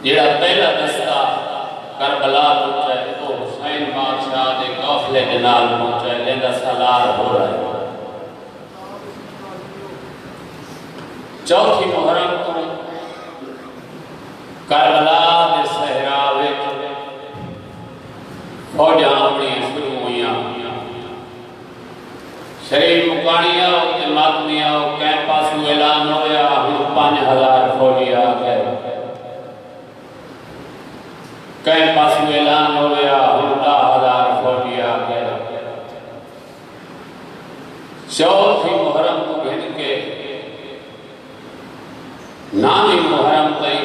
جڑا پہلا دستہ کربلا پہنچا ہے تو حسین بادشاہ دے قافلے دے نال پہنچا ہے جندا سالار ہو رہا ہے چوتھی محرم کو کربلا دے صحرا وچ فوجاں اپنی شروع ہوئیاں شریف مکانیاں تے ماتمیاں کہیں پاسو اعلان ہویا ہن 5000 فوجی آ گئے کہیں پاسو اعلان ہویا ہن 10,000 فوجی آ گئے چوتھی محرم کو گھن کے نامی محرم تئی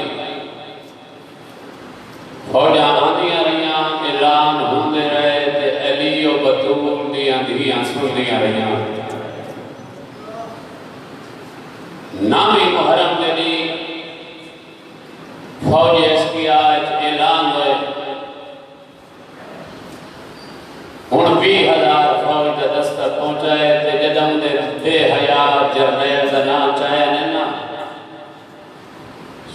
فوجاں آندیاں رہیاں اعلان ہوندے رہے تے علی و بطول دیاں دھیاں سندیاں رہیاں نامی محرم دے دی فوج اس کی آج اعلان ہوئے ہن 20,000 فوج دا دستہ پہنچائے تے جدم دے بے حیات جرنیل دا نام چاہے نا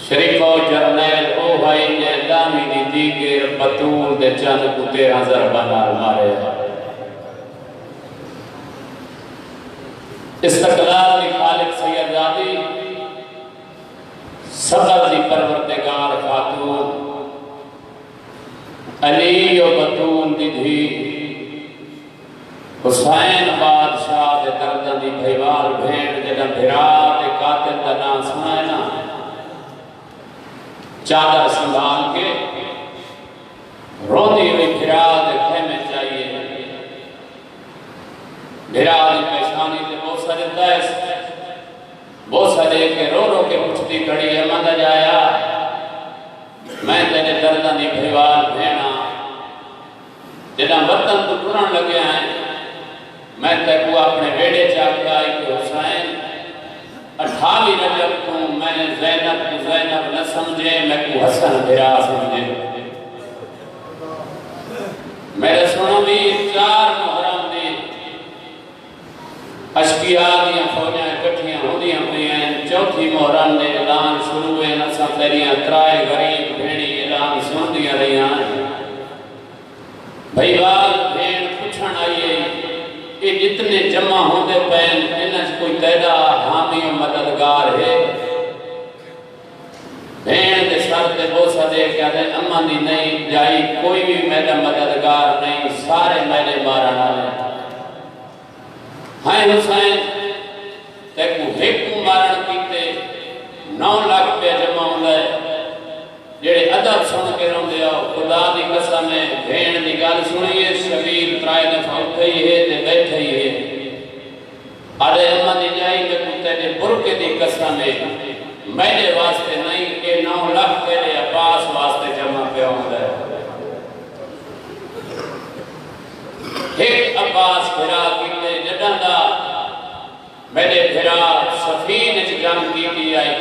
شریف و جرنیل او بھائی نے دامی دی دیگر بطول دے چند کو 13,000 بنار مارے استقلال دی خالق سیدزادی صدر دی پروردگار خاتون علی و بطول دی دھی حسین بادشاہ دے دردن دی بھیوال بھین جدہ بھرا دے قاتل دا نام سنائے نا چادر سنبھال کے روندی ہوئی بھرا دے خیمے چاہیے بھرا دی پیشانی دے بوسہ دیتا ہے بوسہ دے کے رو رو کے پچھتی کڑی ہے مدہ جایا میں تیرے دردن دی بھیوال بھینا جنہ وطن تو پران لگے ہیں میں تیکو اپنے بیڑے چاہتا ہے کہ حسین 28 رجب کو میں نے زینب نہ سمجھے میں کو حسن بھرا سمجھے میرے سنو بھی 4 محرم دی اشکیاء دیا فوجیں اکٹھیاں ہوندیاں ہوئی ہیں چوتھی محرم نے اعلان شروع ہوئے نسا تیریاں ترائے غریب بھیڑی اعلان سندیاں رہیاں بھائیوال بھیڑ پچھن آئیے کہ جتنے جمع ہوندے پہن انہاں کوئی تیدہ حامی و مددگار ہے بھین دے سر دے بوسہ دے کیا دے اماں دی نہیں جائی کوئی بھی میرا مددگار نہیں سارے میرے مارنا لے ہائے حسین تیکو ہیکو مارن کیتے 9 لاکھ پہ جمع ہوندے جڑے ادب سن کے روندے آؤ خدا دی قسم ہے بھین دی گل سنیے شبیر ترائے دفعہ اٹھئی ہے تے بیٹھئی ہے آدھے اماں دی جائی میں کتے دے برکے دی قسم ہے میرے واسطے نہیں کہ 9 لاکھ تیرے عباس واسطے جمع پہ ہوندے ایک عباس بھرا کیتے جدن دا میرے بھرا سفین جنگ کی دی آئی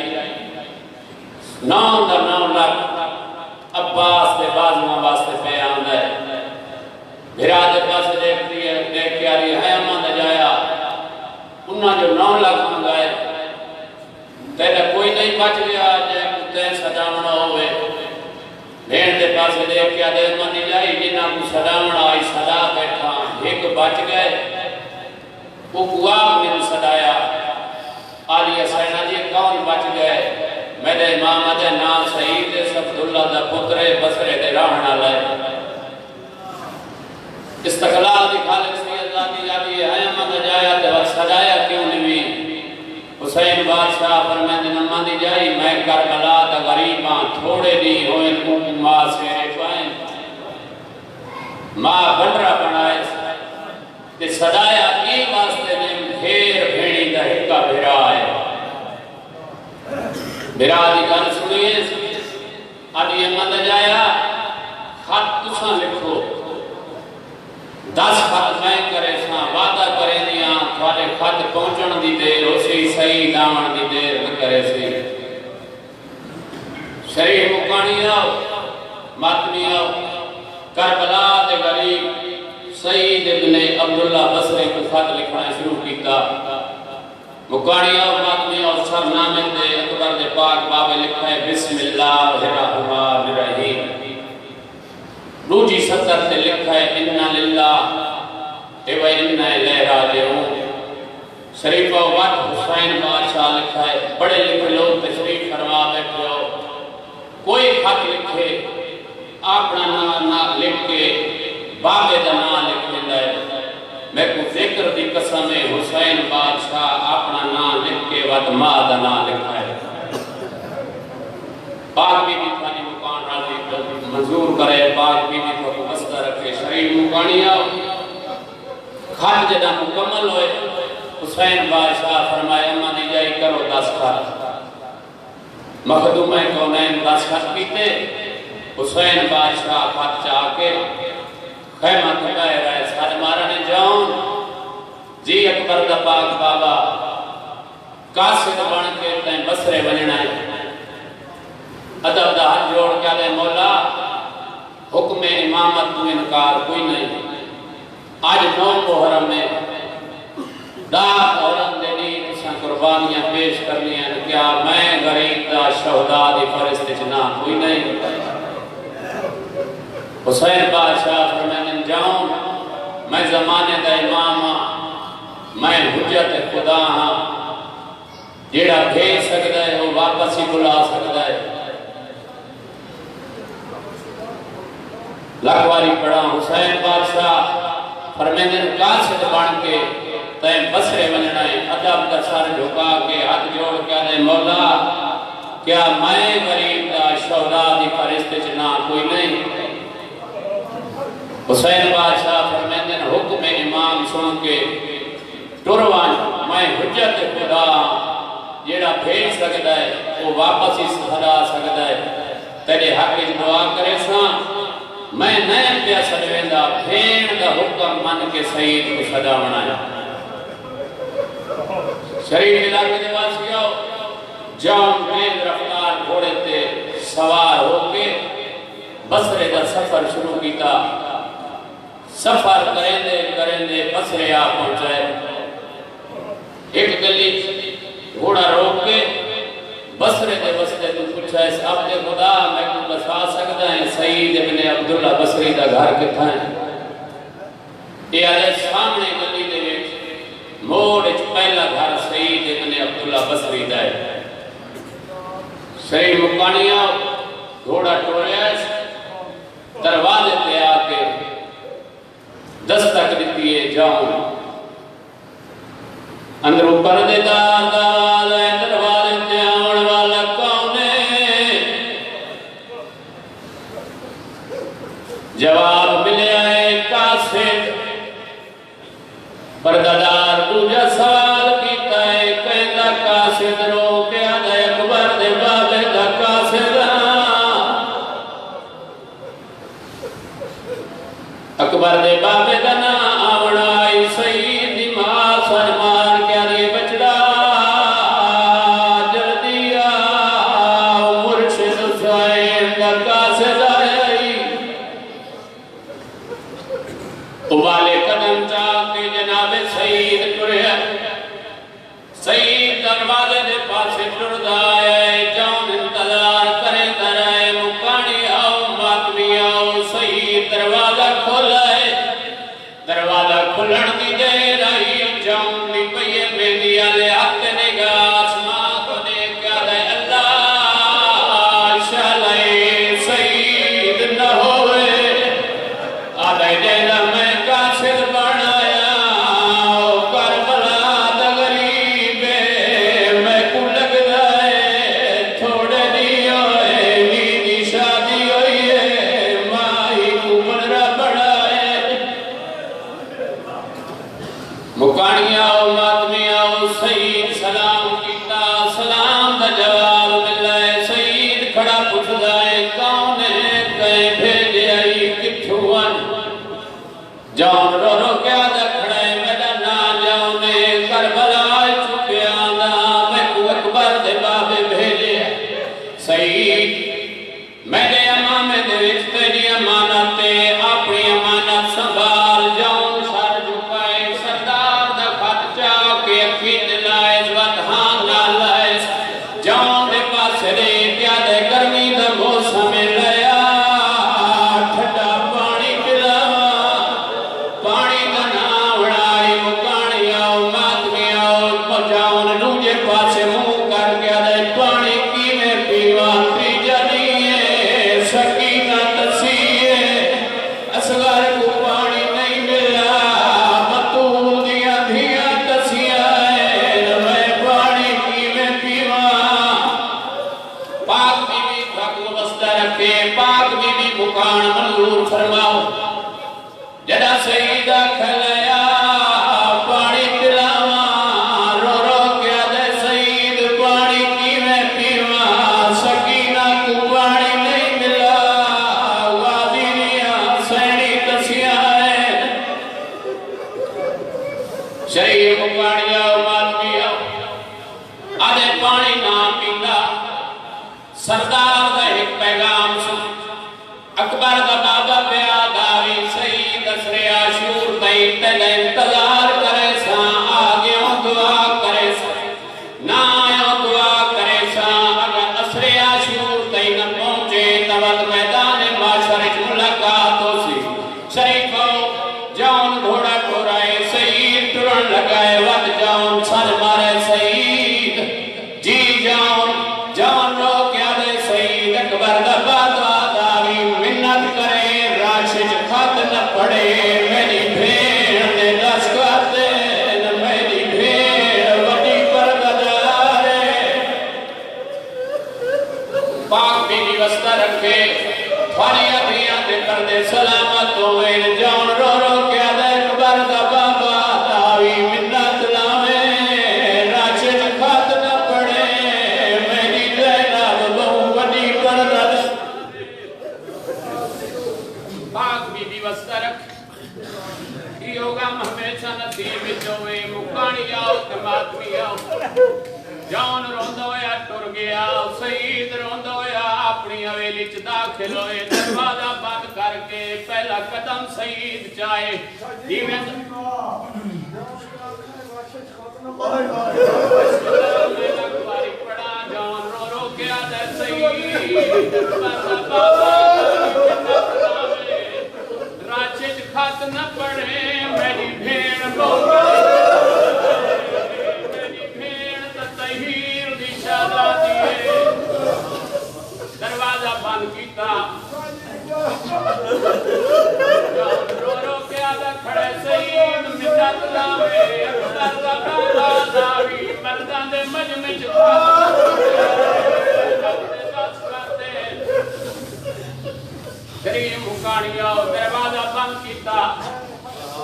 9 لاکھ عباس دے بازوان واسطے پہ آندہ ہے بھرا دے پاس دیکھ کے آ رہی ہے اماں دے جایا انہاں جو 9 لاکھ منگائے تیرے کوئی نہیں بچ گیا جائے کتے سجامنا ہوئے بھین دے پاس دیکھ کے آدھے اماں نہیں جائی جنہاں کو سجامنا آئی صدا بیٹھا ایک بچ گئے وہ قواب نے صدایا آلیہ سینہ جی کون بچ گئے میرے امام دے نام سعید صفداللہ دا پترے بسرے دے راہنا لائے استقلال دی خالق سیدزادی جاتی ہے اماں دا جایا تے وقت سجایا کیوں نہیں حسین بادشاہ فرمائے دن اماں دی جائی میں کربلا دا غریباں تھوڑے دی ہوئے کو ماں سیرے پائیں ماں بندرہ بنائے تے سجایا کی واسطے نے بھیر بھیڑی دا حکا بھیرا ہے بھرا دی گل سنیے آدھی اماں دا جایا خط تساں لکھو 10 خط میں کرے ساں وعدہ کرے دیاں تھوڑے خط پہنچن دی دیر اسی صحیح دامن دی دیر نہ کرے سی شریف مکانی آؤ ماتمی آؤ کربلا دے غریب سعید ابن عبداللہ بصری کو خط لکھنا شروع کیتا مکانی اور ماتمی اور سرنامے دے اکبر دے پاک بابے لکھا ہے بسم اللہ الرحمن دوجی سطر تے لکھا ہے اِنَّا لِلَّهِ وَإِنَّا إِلَيْهِ رَاجِعُونَ۔ شریفہ وقت حسین بادشاہ لکھا ہے، بڑے لکھے لوگ تشریف فرما بیٹھے ہو، کوئی خط لکھے اپنا نام لکھ کے بابے دا نام لکھ لینا ہے۔ میں کو ذکر دی قسم ہے حسین بادشاہ اپنا نام لکھ کے وقت ماں دا نام لکھا ہے۔ پاک بی بی تھانی مکان راضی منظور کرے، پاک بی بی کو وسطہ رکھے، شریف مکانی آؤ۔ خط جدہ مکمل ہوئے حسین بادشاہ فرمائے اما دی جائی کرو 10 خط۔ مخدومہ کونین 10 خط کیتے، حسین بادشاہ خط چاہ کے خیمہ تھکائے رہے ساتھ مارنے جاؤں جی اکبر دا پاک بابا قاصد بن کے تین بسرے بننا ہے۔ ادب دا ہاتھ جوڑ کیا دے مولا حکم امامت تو انکار کوئی نہیں، آج 9 محرم میں داد اورن دینی تساں قربانیاں پیش کرنی ہیں، کیا میں غریب دا شہداء دی فرست جنا کوئی نہیں۔ حسین بادشاہ فرمائن جاؤں میں زمانے دا امام ہاں، میں حجت خدا ہاں، جیڑا بھیج سکتا ہے وہ واپس ہی بلا سکتا ہے۔ لکھواری پڑھا حسین بادشاہ فرمائن قاصد بن کے تین بسرے بننا ہے، ادب کا سر جھکا کے ہاتھ جوڑ کے دے مولا کیا میں غریب دا شہداء دی فرست جنا کوئی نہیں۔ حسین بادشاہ فرمائن حکم امام سن کے ٹروان میں حجت خدا جیڑا بھیج سکتا ہے وہ واپس ہی سہرا سکتا ہے، تیرے حق کی دعا کرے ساں میں نئے پیا سجویندہ بھین دا حکم من کے سعید کو صدا بنایا۔ شریف علاقے دے واسی آؤ جام تیز رفتار گھوڑے تے سوار ہو کے بسرے دا سفر شروع کیتا۔ سفر کریں دے بسرے آ پہنچائے، ایک گلی گھوڑا روک کے بسرے دے وسطے تو پوچھا اس عبد خدا میں کو بسا سکتا ہے سعید ابن عبداللہ بصری دا گھر کتھا ہے؟ یہ آلے سامنے گلی دے ویچ موڑ اچ پہلا گھر سعید ابن عبداللہ بصری دا ہے۔ شریف مکانیاں گھوڑا ٹوریس دروازے تے آ کے دستک دیتی ہے جاؤں اندروں پردے دار دروازے تے آن والا کون ہے؟ جواب ملے آئے قاصد پردہ دار دوجہ سوال کیتا ہے کہندہ قاصد رو کے آدھے اکبر دے بابے دا قاصد اکبر دے بابے دا نا آوڑائی سعید دی ماں سن مار کیا دے بچڑا رکھے پاک بی بی مکان منظور فرماؤ جڑا سید کھلیا پانی پلاواں رو رو کے دے سید پانی کیویں پیواں سکینہ کو پانی نہیں ملا غازیاں سینی دسیاں شریف مکان جاؤ ماتمی آؤ آدھے پانی نہ پیندا سردار دا ایک پیغام سن اکبر دا بابا پیا داوی سید اسرے عاشور تئی تل انتظار کرے ساں آگیوں دعا کرے ساں نہ آیوں دعا کرے ساں اگر اسرے عاشور تئی نہ پہنچے تود میدان معاشر ملاقات ہو سی شریفو جاؤن گھوڑا ٹھورائے سید ٹرن لگائے ود جاؤن سر مارے سید جی جاؤن جاؤن رو کیا دے سید اکبر دا بابا داوی منت کرے راشد خط نہ پڑے میری بھیڑ نے دس کرتے نہ میری بھیڑ وڈی پرددارے پاک بی بی وسطہ رکھے تھوڑی ادھیاں دے کر دے سلامت ہوئے جاؤن رو رو کیا دے اکبر دا بابا داوی منت لاوے راشد خط نہ پڑے میری زینب بہو وڈی پرددارے پاک بی بی وسطہ رکھ یہ غم ہمیشہ نصیب ہوئے مکانی آؤ تماتمی آؤ جان روندویا ٹر گیا سید روندویا اپنی حویلی چ داخل ہوئے دروازہ بند کر کے پہلا قدم سید چاہے دیویں پڑا جان رو رو کے آدھے سید راشد خط نہ پڑھے میری بھیڑ میری بھیڑ تطہیر دی شہزادی ہے دروازہ بند کیتا رو رو کے آدھا کھڑے سید منت لاوے اکبر دا بابا داوی مردان دے مجمع کریم مکانی آؤ دروازہ بند کیتا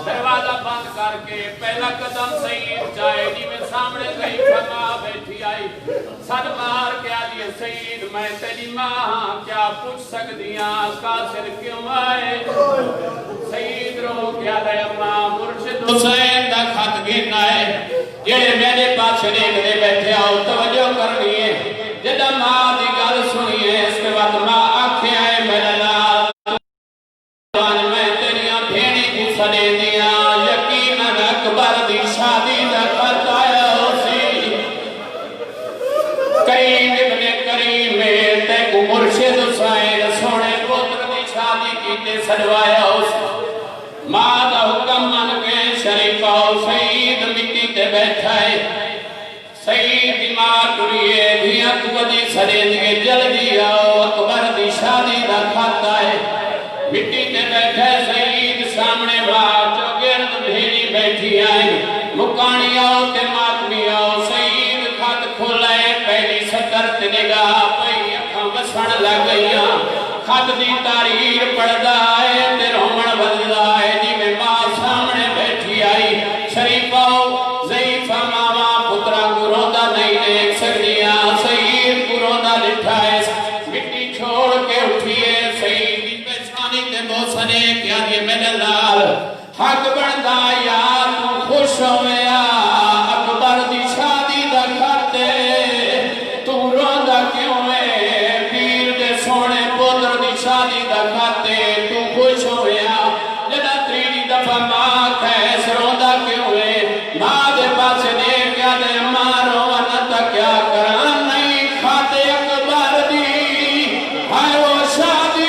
دروازہ بند کر کے پہلا قدم سید چاہے جی میں سامنے کہیں کھما بیٹھی آئی سر مار کے آدھی سید میں تیری ماں کیا پوچھ سکتیاں قاصر کیوں آئے سید رو کیا دے اماں مرشد حسین دا خط گرنا ہے جڑے میرے پاس شریک دے بیٹھے آؤ توجہ کرنی ہے جدہ ماں دی گل سنیے اس کے بعد ماں آنکھیں آئے میرے لال میں تیریاں بھیڑی کی سنے دیا یقیناً اکبر دی شادی دا خط آیا ہو سی کریم ابن کریم تے کو مرشد حسین سونے پتر دی شادی کیتے سجوایا ہو سی ماں دا حکم من کے شریفہ سید مٹی تے بیٹھا ہے سید دی ماں ٹریے دھیاں کو دی سنے دیے جلدی آؤ اکبر دی شادی دا خط آئے مٹی تے بیٹھے سید سامنے ماں جو گرد بھیڑی بیٹھی آئیں مکانی آؤ تے ماتمی آؤ سید خط کھولائے پہلی سطر تے نگاہ پئی اکھاں وسن لگیاں خط دی تحریر پڑھدا ہے تے رومن بدلدا ہے جی میں ماں سامنے بیٹھی آئی شریفہ ضعیفہ ماما پترا کو روندا نہیں دیکھ سکدیاں سید کو روندا لٹھائے مٹی چھوڑ کے اٹھیے سید تے بوسنے کیا یہ میرے لال حق بڑھدا یار تو خوش ہویا اکبر دی شادی دا خط تو روندا کیوں ہے پیر دے سونے پتر دی شادی دا خط تو خوش ہویا جدا تریڑی دفعہ ماں کیس روندا کیوں ہے ماں دے پاس نے کیا دے مارو انتا کیا کران نہیں خط اکبر دی ہائے وہ شادی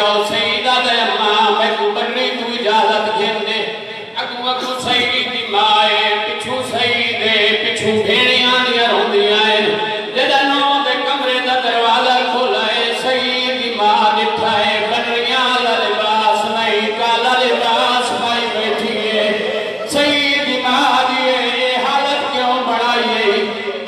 آؤ سیدہ دے اماں میں کو بنی تو اجازت گھن دے اگو اگو سید دی مائے پچھو سید دے پچھو بھیڑیاں دیا رون دیا جدہ نو دے کمرے دا دروازہ کھولائے سید دی ماں نٹھائے بنریاں لباس نہیں کالا لباس پائی بیٹھی ہے سید دی ماں دیئے یہ حالت کیوں بڑھائیے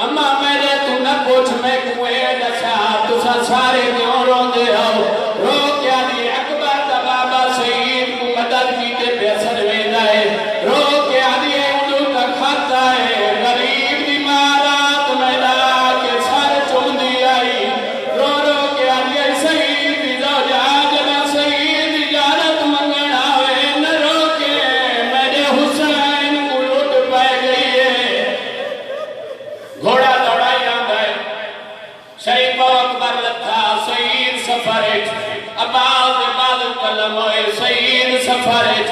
اما میرے تو نہ پوچھ میں کوئے دسا تسا سارے کیوں رون دے ہو رو کیا دی اکبر دا بابا سید کو مدد کی تے پیسر ویدہ ہے رو کیا دی اردو کا کھاتا ہے غریب دی مارات میں لا کے سر چون دی آئی رو رو کیا دی سید دی زوجہ جنا سید اجازت منگن آوے نہ رو کے میرے حسین کو لٹ پائے گئی ہے گھوڑا دوڑائی آندہ ہے شریف و اکبر لتھا سید سفرج عباس بعد کلم ہوئے سید سفرج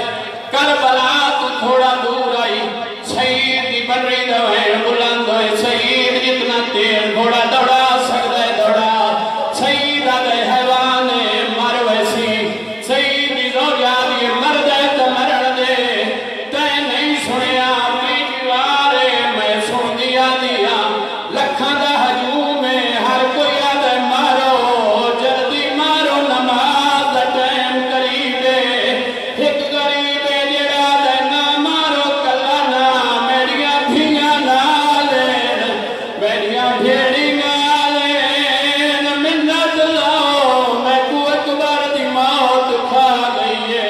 کربلا تو تھوڑا دور آئی سید دی بنری دوائن بلند ہوئے سید جتنا تیر گھوڑا دوڑا سکتا ہے دوڑا سید آدھے حیوان مر ویسی سید دی زوجہ دی مرد ہے تو مرن دے تے نہیں سنیا اپنی جوارے میں سن دیا دیا لکھاں دا ہجوم میں ہر کوئی آدھے مارو جلدی مارو نماز دا ٹائم قریبے ایک غریبے جڑا دے نہ مارو کلانا میریاں بھیاں نالے میریاں بھیڑی نالے منت لاؤ میں کو اکبر دی موت کھا گئی ہے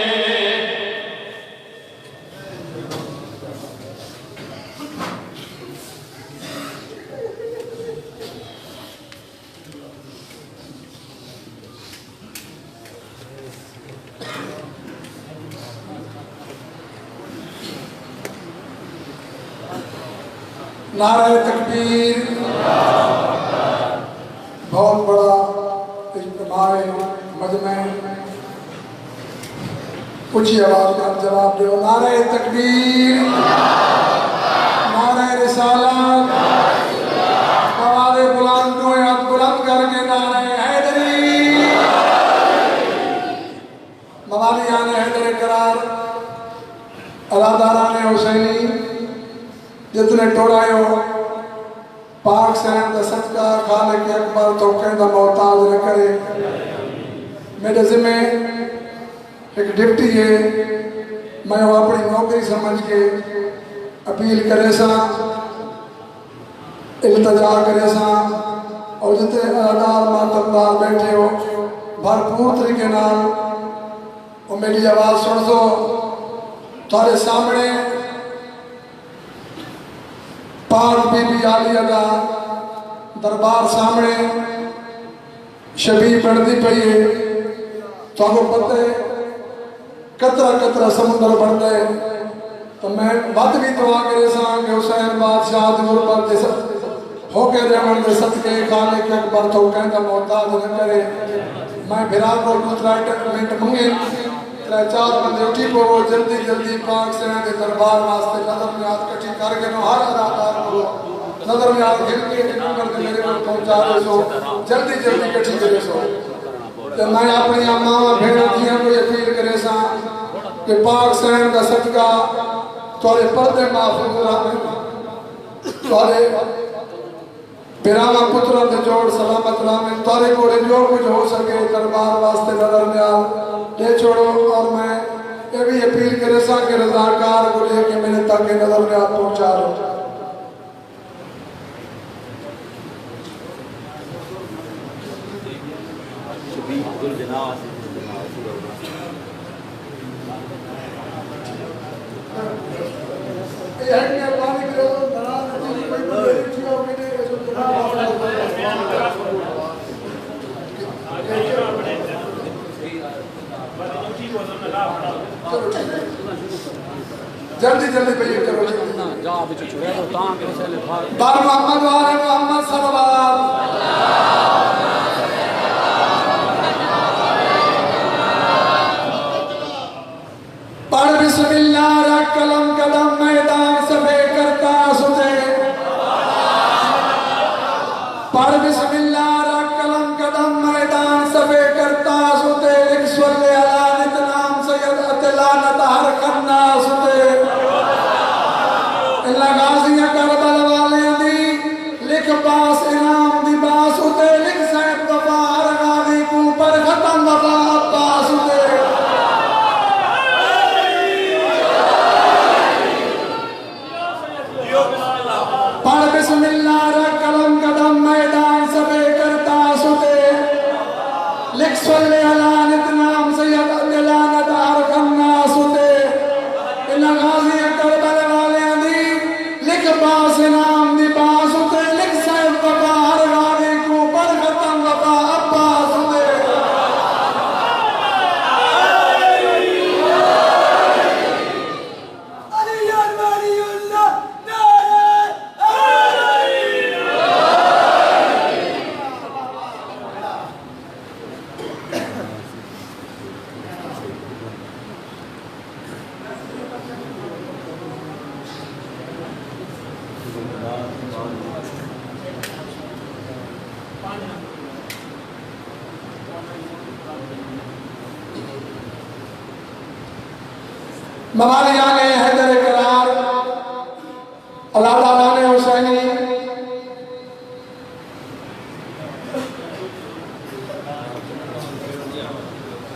نعرہ تکبیر بہت بڑا اجتماع مجمع اونچی آواز میں جواب دو نعرہ تکبیر نعرہ رسالت آواز بلند کو ہاتھ بلند کر کے نعرہ حیدری موالیان حیدر قرار علاداران حسینی جتنے ٹوڑائیو پاک سین دا صدقہ خالق اکبر توقعین دا محتاج نہ کرے میرے ذمہ ایک ڈپٹی ہے میں وہ اپنی نوکری سمجھ کے اپیل کرے سا التجا کرے سا اور جتنے ادار ماتمدار بیٹھے ہو بھرپور طریقے نال وہ میری آواز سن دو تھوڑے سامنے پاک بی بی عالیہ دا دربار سامنے شبیہ بڑھتی پئی ہے تو آپ کو پتہ ہے قطرہ قطرہ سمندر بڑھتا ہے تو میں بات بھی دعا کرے ساں کہ حسین بادشاہ دی غربت دے ہو کے رحمن دے صدقے خالق اکبر تو کہندا محتاج نہ کرے میں بھرا کو دوسرا منٹ منگے ترے چار بندے اٹھی پو جلدی جلدی پاک سین دے دربار واسطے نظر نیاز کٹھی کر کے نو ہر اداکار کو نظر نیاز گھل کے نمبر دے میرے کو پہنچا دے سو جلدی جلدی کٹھی کرے سو تے میں اپنی ماں بھیڑ دیاں کو اپیل کرے سا کہ پاک سین دا صدقہ تھوڑے پردے محفوظ رہے تھوڑے پیراما پترہ دے جوڑ سلامت رامن تھوڑے کوڑے جو کچھ ہو سکے دربار واسطے نظر نیاز لے چھوڑو اور میں یہ بھی اپیل کرے سا کہ رضاکار کو لے کے میرے تک نظر میں آپ پہنچا رہو جلدی جلدی پہ کرو بار محمد وآل محمد صلوات پڑھ بسم اللہ رکھ قلم قدم میدان سفے کرتا ستے پڑھ بسم اللہ رکھ قلم قدم میدان سفے کرتا ستے ایک موالیان حیدر قرار علاداران حسینی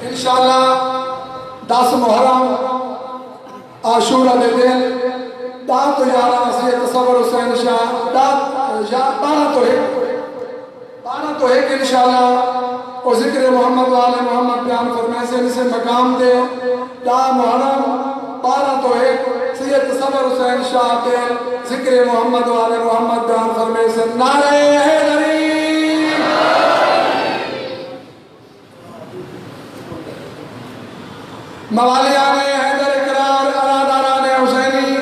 انشاءاللہ 10 محرم عاشورہ دے دن دات و یارہ نصیح تصور حسین شاہ دات یا 12 تو ایک انشاءاللہ اور ذکر محمد و آل محمد بیان فرمائے سے اسے مقام دے دا محرم 12 تو ایک سید تصور حسین شاہ دے ذکر محمد و آل محمد بیان فرمائے سے نعرہ حیدری موالیان حیدر قرار علاداران حسینی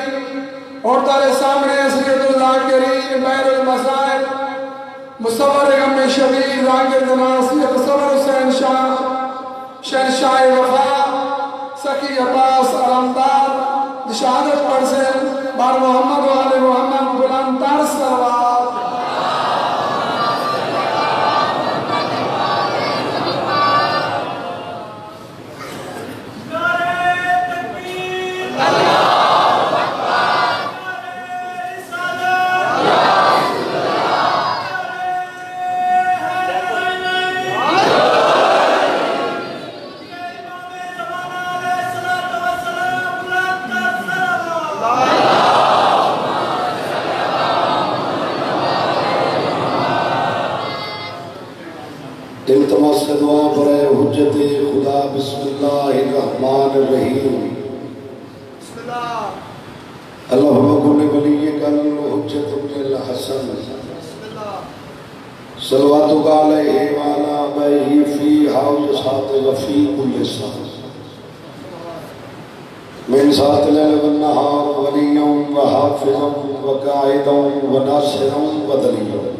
اور تارے سامنے سید الذاکرین بیر المسائل مصور غم شبیر راگر دناس سید تصور حسین شاہ شہنشاہ وفا سخی عباس علمدار شہادت پڑھ سے بار محمد و آل محمد بلند تر سلوات التماس سے دعا برائے حجت خدا بسم اللہ الرحمن الرحیم اللہم کن ولیک الحجت ابن الحسن صلواتک علیہ وعلا آبائہ فی حوض سات وفی کل سات من سات لیل والنہار ولیوں وحافظوں وقائدوں وناصروں ودلیوں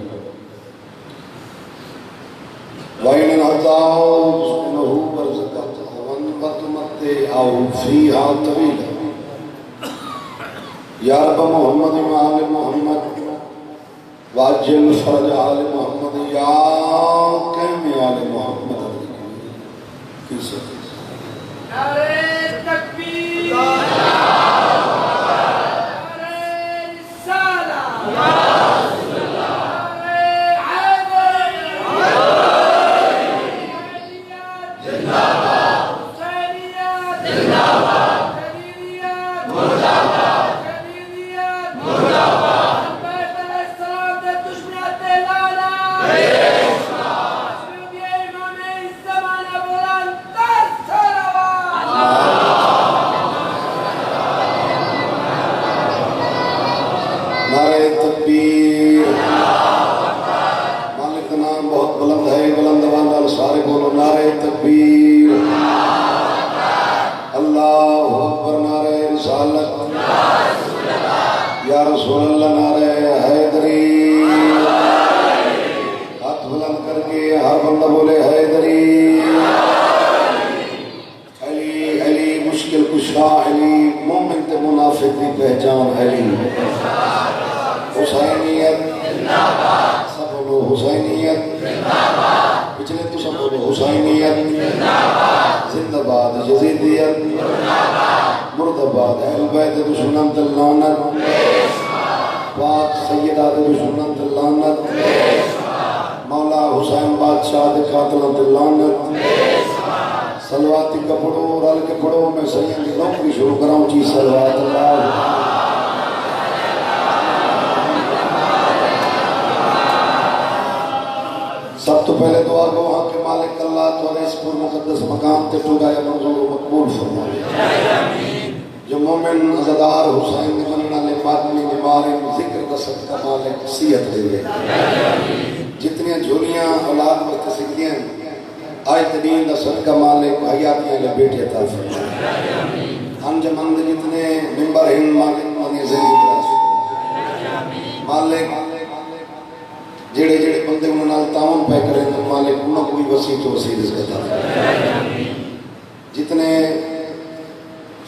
وَإِنَ الْعَطَاءُ سُبْحَانَهُ وَرْزَقَتْهُ وَانْبَتُمَتِّعَهُ فِيهَا طَوِيلًا یا رب محمد آل محمد واجل فرج آل محمد یا قیم آل محمد نعرہ تکبیر سب تو پہلے دعا گو ہاں کہ مالک اللہ تو اس پر مقدس مقام تے ٹھوڑایا منظور و مقبول فرمائے جو مومن عزدار حسین مننا لے مادنی بیماری ذکر کا صدقہ مالک سیت دے لے جتنی جھولیاں اولاد وقت سکھدیاں آیت دین دا صدقہ مالک حیاتیاں لے بیٹی عطا فرمائے ہم جمند جتنے ممبر ہیں مالک منی زندگی برا مالک جڑے جڑے بندے انہوں نے تعاون پہ کریں تو مالک انہوں کوئی وسیع تو وسیع رزق عطا فرمائے جتنے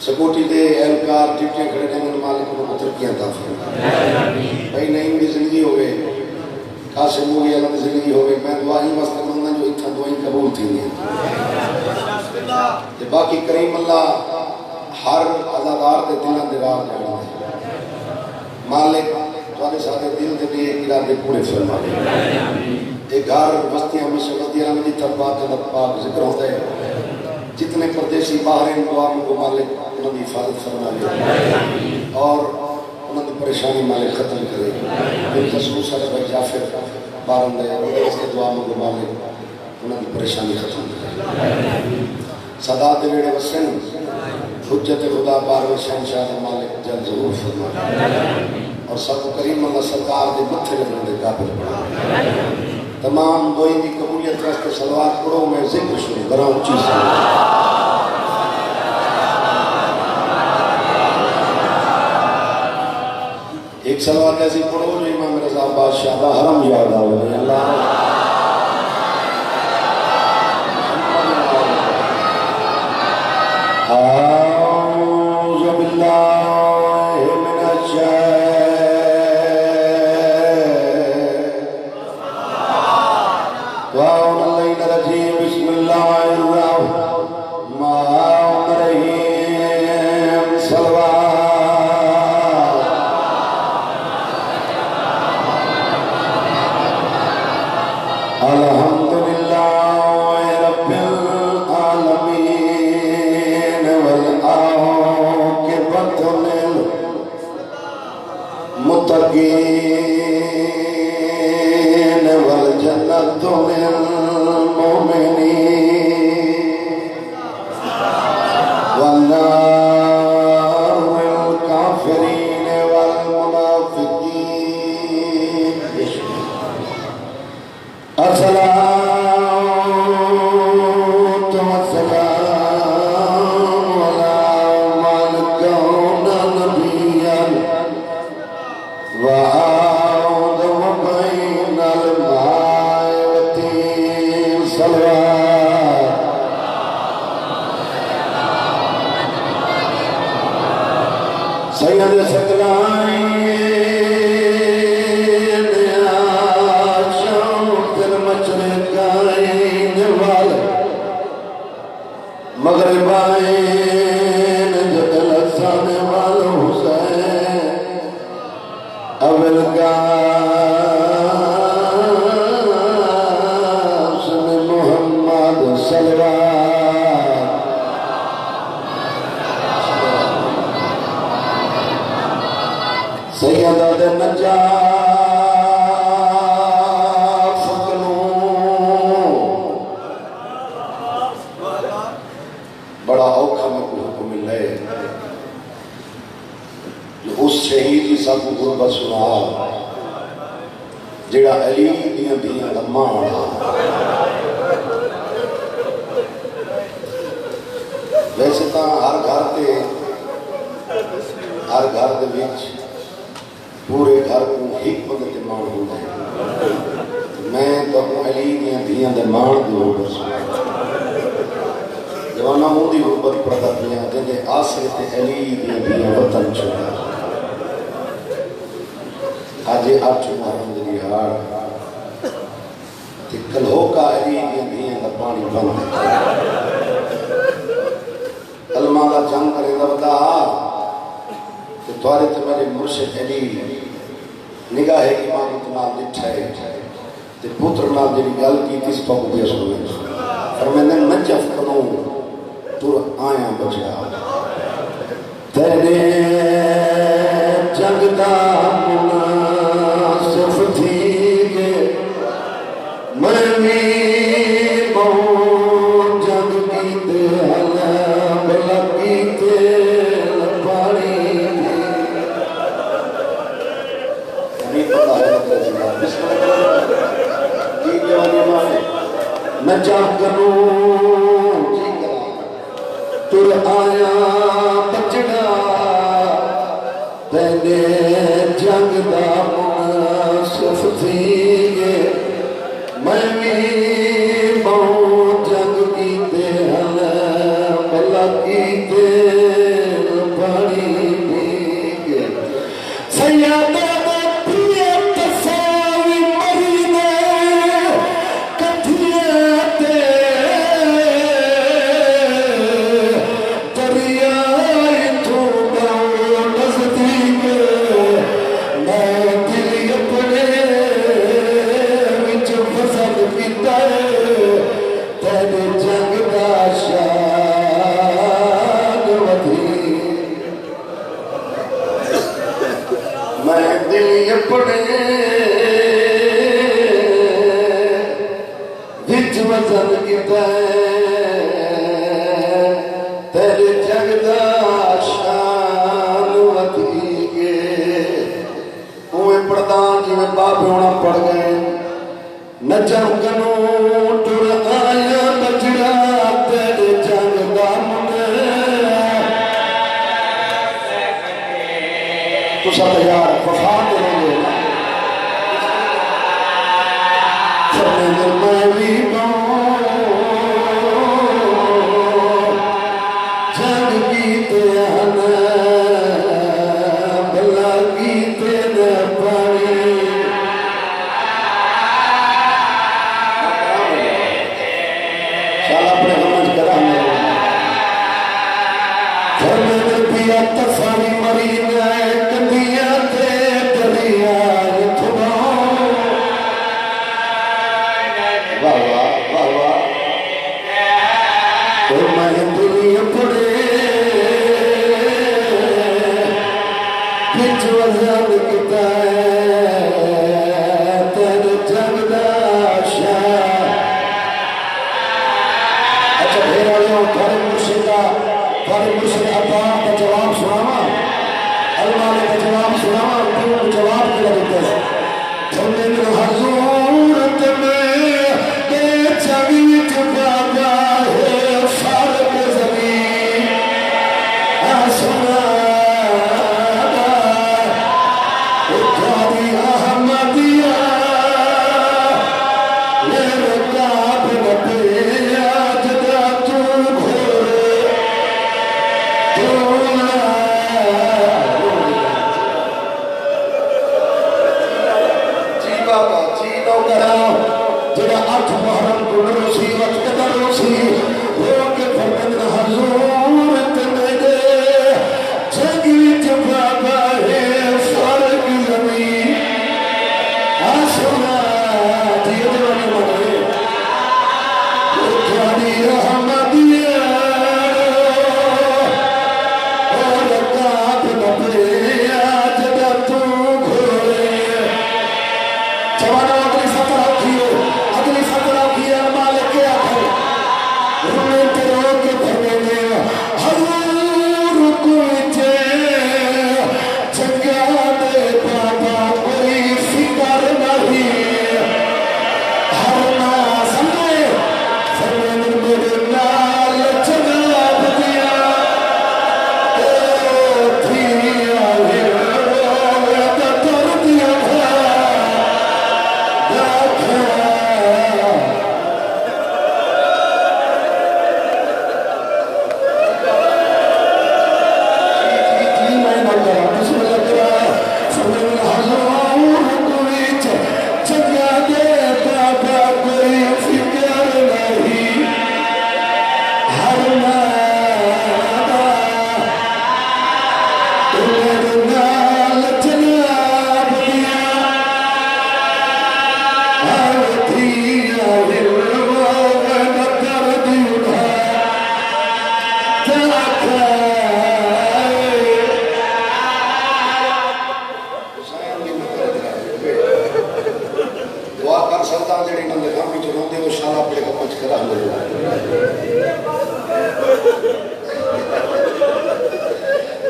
سکوٹی دے اہلکار ڈیوٹیاں کھڑے رہنے مالک انہوں ترقیاں عطا فرمائے بھائی نعیم دی زندگی ہوئے قاسم مولی اللہ دی زندگی ہوئے میں دعائی واسطے مندہ جو اتھا دعائیں قبول تھی ہیں باقی کریم اللہ ہر عزادار کے دلوں کے راہ جانا ہے مالک تھوڑے سارے دل کے لیے ارادے پورے فرما دے یہ گھر بستیاں میں سے ودیاں میں تھپا جنت پاک ذکر ہوتا ہے جتنے پردیسی باہر ہیں دعا کو مالک انہوں کی حفاظت فرما دے اور انہوں کی پریشانی مالک ختم کرے پھر خصوص ہے بھائی جعفر بارن دے اس کے دعا کو مالک انہوں کی پریشانی ختم کرے سادات ویڑے وسن حجت خدا بارو شہنشاہ مالک جل ضرور فرما دے اور سب کریم اللہ سرکار دے متھے لگنے دے قابل بنا تمام دعائیں کی قبولیت واسطے صلوات کرو میں ذکر شروع کراں اونچی سے ایک صلوات ایسی پڑھو جو امام رضا بادشاہ دا حرم یاد آوے اللہ اعوذ باللہ من الشیطان بسم اللہ الرحمن الرحیم صلوات الحمدللہ رب العالمین والعاقبۃ للمتقین والجنۃ والنار الكافرين والمنافقين الصلاة والسلام على من كان نبيا وآدم بين الماء والطين صلوات سید ثقلین شمس المشرقین والمغربین جدل الحسن والحسین ابو القاسم محمد صلوات سیدہ دے نجاف کنوں بڑا اوکھا میں کو حکم ملے جو اس شہید کی سب کو غربت سنا جڑا علی دیاں دیاں لمحہ ویسے تاں ہر گھر دے وچ پورے گھر کو حکمت کے مان ہوتا ہے میں تو علی دیاں دیاں دے مان دی غربت سنا جوانا موں دی غربت پڑھتا دیاں دے آسرے تے علی دیاں دیاں وطن چھوڑا آجے آٹھ محرم دی ہار تے کلہو کا علی دیاں دیاں دا پانی بند کلمہ دا جنگ کرے دا بتا کہ توارے تے میرے مرشد علی نگاہ امامت نال دٹھائے تے پتر نال جڑی گل کی تس تو کو بیس ہوئے فرمایا نجف کنوں تر آیا بچا تیرے جنگ دا مناسف تھی کہ میں بھی بہت جنگ کی تے حلام لگی تے لپاڑی نجا کروں تر آیا بچڑا تینے جنگ دا مناسف تھی میں بھی بہت جنگ کیتے حلام لگیتے بڑی بھی سیادہ دریا میں دل اپنے وچ وزن کیتا تیرے جگ دا شان ودی گے اوے پڑھدا جویں بابے ہونا پڑھ گئے نچن کنوں ٹر آیا بچڑا تیرے جگ دا تو سب یار وفات رہے گے نا فرمے میں بھی جگ گیتے آنا بلا گیتے نہ پانی شالا اپنے سمجھ کر ہمیں فرمے میں پیا تفاری مری گئے کندیاں تے دریا تھوڑا واہ واہ واہ واہ تو میں دنیا پڑے بچ وزن کتا تیرے جگ دا شان اچھا پھر آئیوں تھوڑے مرشد عطا کا جواب سناما اللہ نے جواب سناما کیوں جواب کیا دیتے ہیں جنن حضور تمہیں دے چویت بابا ہے فارق زمین آسنا اتھاری احمدیہ میرے کعب نبی آجدہ تو گھوڑے جی بابا جی نوکرا جڑا 8 محرم کو روسی وقت کا روسی رو کے فرمند حضور تمہیں جگی بابا ہے فرق زمین آسنا دیئے دیوانے مانے اتھاری احمدیہ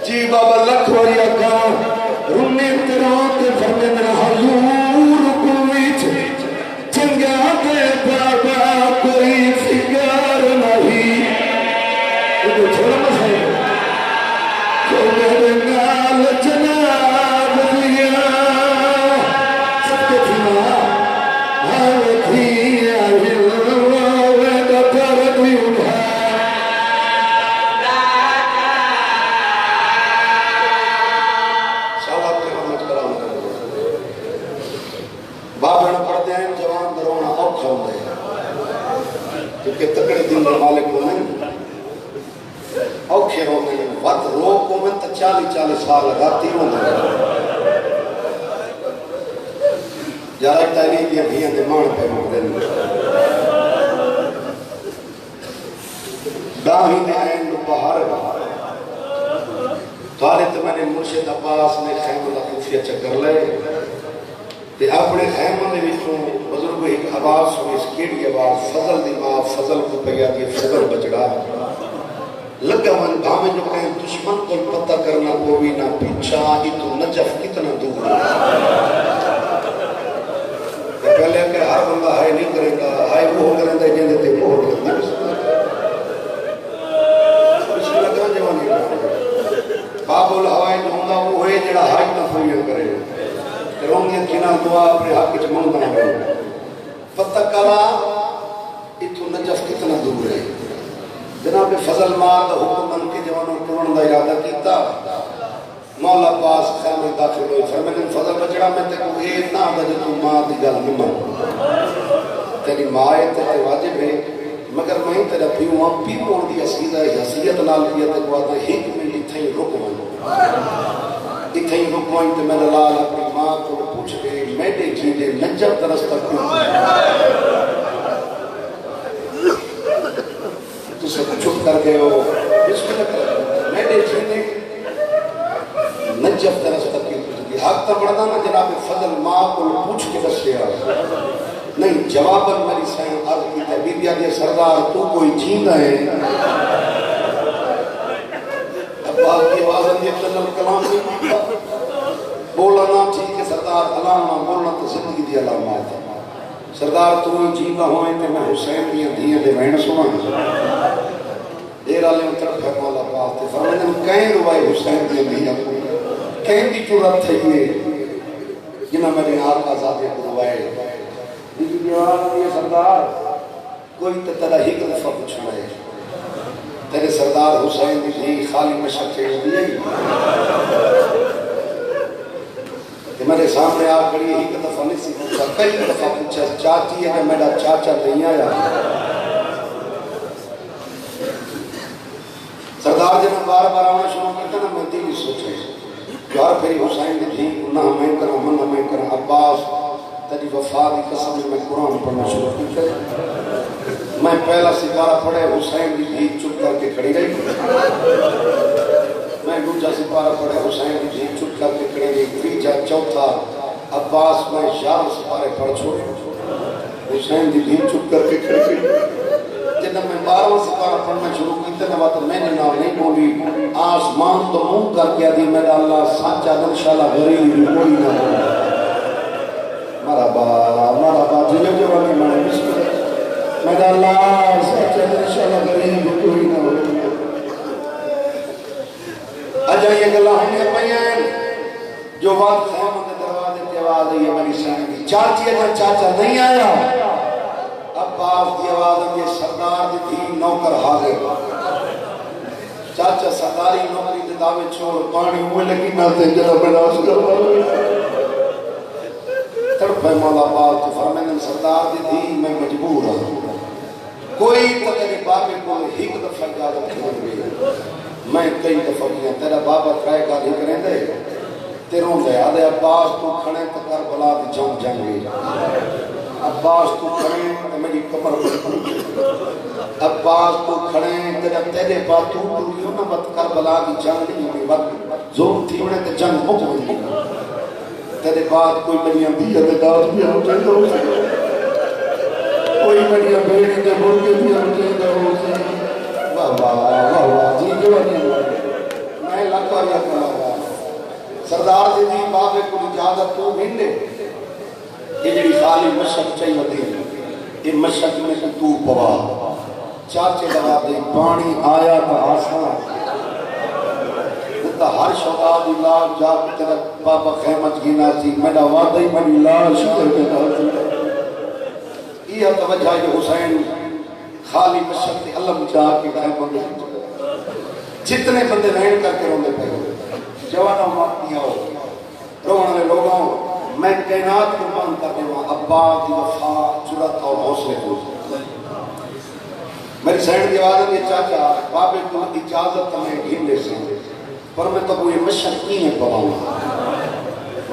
جی بابا لکھ واری اگا رونے تیروں کے فرمند حضور کوئی چنگا دے بابا کوئی فکر نہیں یہ چھوڑا مسئلہ جو میرے نال جناب دیا سب کے تھیما آئے تھیا ہلوے دا کر دیوں کہ تکڑے دن مالک ہونے اوکھے ہونے وقت روک ہونے تو 40 سال راتی ہونے یارہ تحریک یا بھیاں دے مان پہ مردن داہی دے آئین بہار حالت میں نے مرشد عباس نے خیمہ کا خفیہ چکر لے تے اپنے خیمہ نے وچوں بزرگ ایک آواز ہوئی اس کیڑی آواز فضل دی ماں فضل کو پیا دی فضل بچڑا لگا من بھاوے جو کہیں دشمن کو پتہ کرنا پوی نہ پیچھا ہی تو نجف کتنا دور پہلے کہ ہر بندہ ہائے نہیں کرے گا ہائے وہ کریں دے جن دیتے وہ کریں دے اس میں لگا جوانی باب الہوائی جو ہوندہ وہ ہے جڑا ہائے نہ پوی کرے کہ رونگیت کی نہ دعا اپنے حق کی چمنگ نہ کرے پتہ کرا اتو نجف کتنا دور ہے جناب فضل ماں دا حکم بن کے جوانوں کرن دا ارادہ کیتا مولا پاس خیمے داخل ہوئی فرمائے فضل بچڑا میں تے کو اے نہ دا جو تو ماں دی گل نہیں تیری ماں ہے تے واجب ہے مگر میں تیرا پیوں ہم پیوں دی عصیدہ حیثیت نال کیا تے کو آتا ایک میں اتھائی رکوائیں اتھائی رکوائیں تے میں لال اپنی ماں کو پوچھ کے میڈے جیدے نجب درستہ کیوں سے چپ کر گئے ہو بسم اللہ کر میڈے جینے نجف درست تک کی حق تا بڑھنا نا جناب فضل ماں کو پوچھ کے بس لیا نہیں جواباً میری سائن عرض کی تحبیب یا دیا سردار تو کوئی جیندہ ہے اب بات کی آواز اندھی ابتدال کلام نہیں بولا نا ٹھیک ہے سردار علامہ بولنا تو زندگی دی علامات ہے سردار تو جیندہ ہوئے کہ میں حسین بھی اندھیے دے وین سنا دیر آلے طرف ہے مولا پاس تے فرمائے کہیں روائے حسین بھی اندھیے کہیں بھی چورت تھے یہ جنہ میرے آقا ذاتے کو روائے لیکن دیوان یہ سردار کوئی تے تیرا ہی دفعہ پوچھنا ہے تیرے سردار حسین بھی خالی مشق چھیڑ دیئے کہ میرے سامنے آپ کڑی ایک دفعہ نہیں سی پوچھا کئی دفعہ پوچھا چاچی ہے کہ میرا چاچا نہیں آیا سردار جب بار بار آنا شروع کرتا نا میں دلی سوچے یار پھری حسین دی تھی نہ ہمیں کرا من ہمیں کرا عباس تیری وفا دی قسم میں قرآن پڑھنا شروع کرتا میں پہلا سپارہ پڑھے حسین دی تھی چپ کر کے کھڑی رہی میں دوسرا سپارہ پڑھے حسین دی تھی چپ کر کے کھڑی رہی تیجا چوتھا عباس میں یار سپارے پڑھ چھوڑے حسین دی تھی چپ کر کے کھڑی رہی جب میں 12واں سپارہ پڑھنا شروع کیتے نا تو میں نے نام نہیں بولی آسمان تو منہ کر کے دی میرا اللہ سانچا انشاءاللہ غریب کوئی نہ ہو مرحبا جلو جوانی مانے بسم اللہ میرا اللہ سانچا انشاءاللہ غریب کوئی نہ ہو اجائیے کہ اللہ ہمیں پہین جو وقت خیمہ کے دروازے کے آواز ہے یہ میری سانی چاچی اگر چاچا نہیں آیا عباس دی آواز یہ سردار دی تھی نوکر حاضر چاچا سرداری نوکری دے دعوے چھوڑ پانی ہوئے لگی نہ دے جنہ بناس کر تڑپے مولا پاک تو فرمائن سردار دی تھی میں مجبور ہوں کوئی تیرے بابے کو ایک دفعہ اجازت نہیں ہوئی میں کئی دفعہ کیا تیرا بابا کرائے گا نہیں کریں دے تیروں دے آدھے عباس تو کھڑے تکر بلا دی جنگ جنگی عباس تو کھڑے تو میری کمر عباس تو کھڑے تیرے بات تو ٹوٹیوں نہ مت کربلا کی جنگ نہیں ہوئی وقت زور تھی انہیں تے جنگ مک ہوئی تیرے بات کوئی میری انبیہ دے داد بھی ہو جائے ہو کوئی میری بیٹی دے مرگے بھی ہو جائے ہو واہ واہ واہ جی جو نہیں میں لکھا یا کرا سردار دی بابے کو اجازت تو ملے یہ جڑی خالی مشق چاہیے ہوتی ہے یہ مشق میں تو پوا چاچے لگا دے پانی آیا تا آسان تا ہر شہداد اللہ جا تیرا بابا خیمت گینا سی میرا وعدہ ہی میری لاش کر کے یہ توجہ ہے حسین خالی مشق کے علم جا کے خیمت جتنے بندے رہن کر کے رونے پہ جوانوں ماتیاں ہو رونے لوگوں میں کائنات کو مان کر دے وہاں ابا دی وفا جرات اور حوصلے کو میری سینڈ کی آواز ہے چاچا بابے کو اجازت میں گھیمنے سے پر میں تب وہ یہ مشق نہیں ہے پواؤں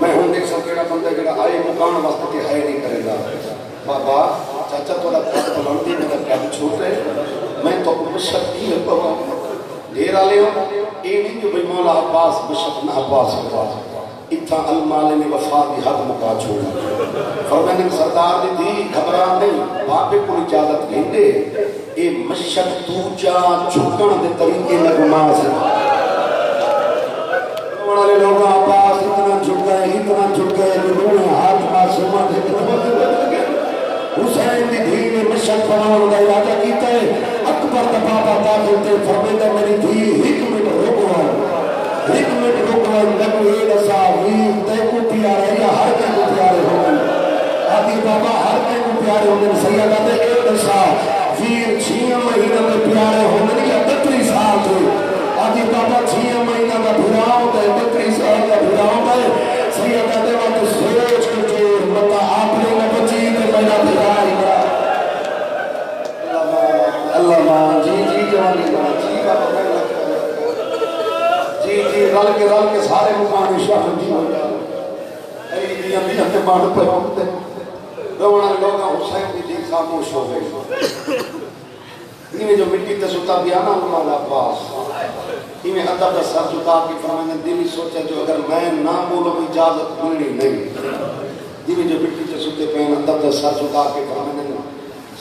میں ہوں دیکھ سکتا ہے بندہ جڑا آئے مکان واسطے کہ ہے نہیں کرے گا بابا چاچا تو رکھا بلندی میں کیا چھوٹ ہے میں تو مشق نہیں ہے پواؤں ڈھیر آلے ہو یہ نہیں کہ بھئی مولا عباس بشک نہ عباس اتھا المال نے وفا دی حد مکا چھوڑا فرمائن سردار دی دی گھبرا نہیں باپے کو اجازت گھنڈے اے مشک تو جا چھکن دے طریقے لگما سے والے لوگ عباس اتنا جھک گئے لوگوں نے ہاتھ معصومہ دے حسین دی دھی نے مشک بناؤں کا ارادہ کیتا ہے اکبر دا بابا داخل تے فرمیدہ میری دھی حکمت رکوان لگو اے دسا ویر تے کو پیارے یا ہر کے کو پیارے ہوگی آدھی بابا ہر کے کو پیارے ہوگی سیدہ دے اے دسا ویر 6 مہینہ میں پیارے ہوگی یا 33 سال تھے آدھی بابا 6 مہینہ میں بھراؤں دے 33 سال کا بھراؤں دے سیدہ دے وقت سوچ کے جو مطا آپ نے نہ بچی دے میرا بھرائی گا اللہ ماں جی جوانی ماں جی بابا جی رل کے سارے مکان شاہد جی ہو جائے اے دیاں دیاں تے باڑ پہ ہوتے رونا لوگاں حسین کی جی خاموش ہو گئی انہیں جو مٹی تے ستا دیا نا مولا عباس انہیں ادب دا سر جھکا کے فرمائیں دلی سوچا جو اگر میں نہ بولوں اجازت ملنی نہیں انہیں جو مٹی تے ستے پہن ادب دا سر جھکا کے فرمائیں